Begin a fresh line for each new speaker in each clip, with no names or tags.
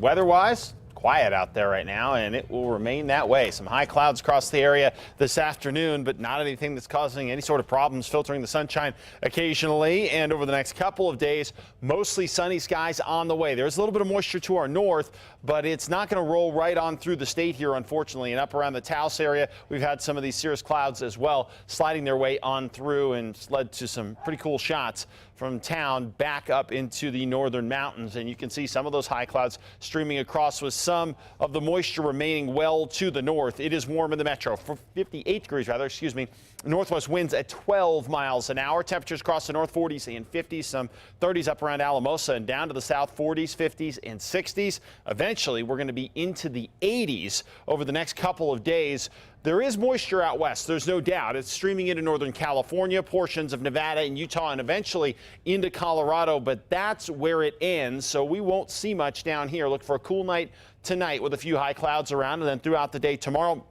weather-wise, quiet out there right now, and it will remain that way. Some high clouds across the area this afternoon, but not anything that's causing any sort of problems, filtering the sunshine occasionally. And over the next couple of days, mostly sunny skies on the way. There's a little bit of moisture to our north, but it's not going to roll right on through the state here, unfortunately. And up around the Taos area, we've had some of these cirrus clouds as well sliding their way on through, and led to some pretty cool shots from town back up into the northern mountains. And you can see some of those high clouds streaming across with some of the moisture remaining well to the north. It is warm in the metro for 58 degrees rather, excuse me. Northwest winds at 12 miles an hour. Temperatures across the north 40s and 50s, some 30s up around Alamosa, and down to the south 40s, 50s and 60s. Eventually we're going to be into the 80s over the next couple of days. There is moisture out west, there's no doubt. It's streaming into northern California, portions of Nevada and Utah, and eventually into Colorado, but that's where it ends, so we won't see much down here. Look for a cool night tonight with a few high clouds around, and then throughout the day tomorrow,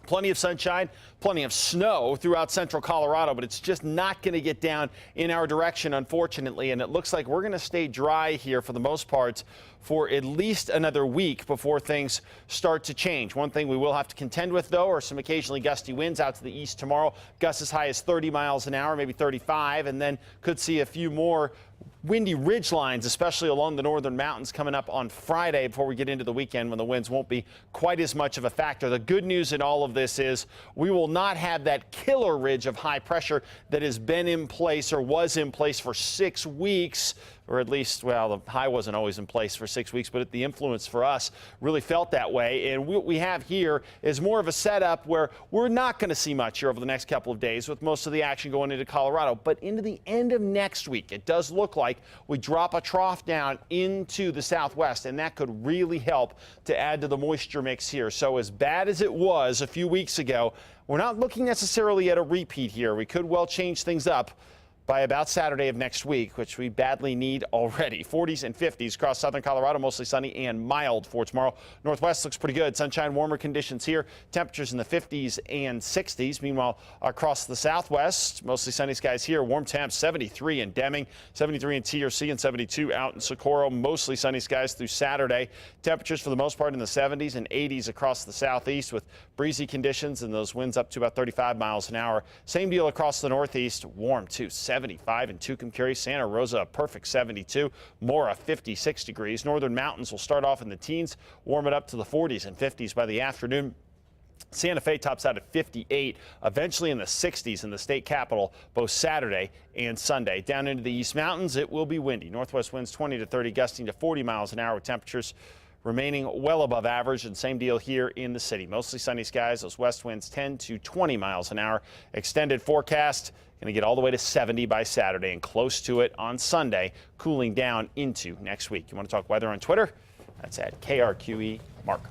plenty of sunshine, plenty of snow throughout central Colorado, but it's just not going to get down in our direction, unfortunately. And it looks like we're going to stay dry here for the most part for at least another week before things start to change. One thing we will have to contend with, though, are some occasionally gusty winds out to the east tomorrow. Gusts as high as 30 miles an hour, maybe 35, and then could see a few more windy ridge lines, especially along the northern mountains, coming up on Friday before we get into the weekend, when the winds won't be quite as much of a factor. The good news in all of this is we will not have that killer ridge of high pressure that has been in place or was in place for 6 weeks. Or at least, well, the high wasn't always in place for 6 weeks, but the influence for us really felt that way. And what we have here is more of a setup where we're not going to see much here over the next couple of days, with most of the action going into Colorado. But into the end of next week, it does look like we drop a trough down into the southwest, and that could really help to add to the moisture mix here. So as bad as it was a few weeks ago, we're not looking necessarily at a repeat here. We could well change things up by about Saturday of next week, which we badly need already. 40s and 50s across southern Colorado, mostly sunny and mild for tomorrow. Northwest looks pretty good. Sunshine, warmer conditions here. Temperatures in the 50s and 60s. Meanwhile, across the southwest, mostly sunny skies here. Warm temps, 73 in Deming, 73 in TRC, and 72 out in Socorro. Mostly sunny skies through Saturday. Temperatures for the most part in the 70s and 80s across the southeast, with breezy conditions and those winds up to about 35 miles an hour. Same deal across the northeast. Warm too. 75 in Tucumcari, Santa Rosa, a perfect 72, Mora 56 degrees. Northern mountains will start off in the teens, warm it up to the 40s and 50s by the afternoon. Santa Fe tops out at 58, eventually in the 60s in the state capital, both Saturday and Sunday. Down into the East Mountains, it will be windy. Northwest winds 20 to 30, gusting to 40 miles an hour, with temperatures remaining well above average, and same deal here in the city. Mostly sunny skies, those west winds 10 to 20 miles an hour. Extended forecast, going to get all the way to 70 by Saturday and close to it on Sunday, cooling down into next week. You want to talk weather on Twitter? That's at KRQE Mark.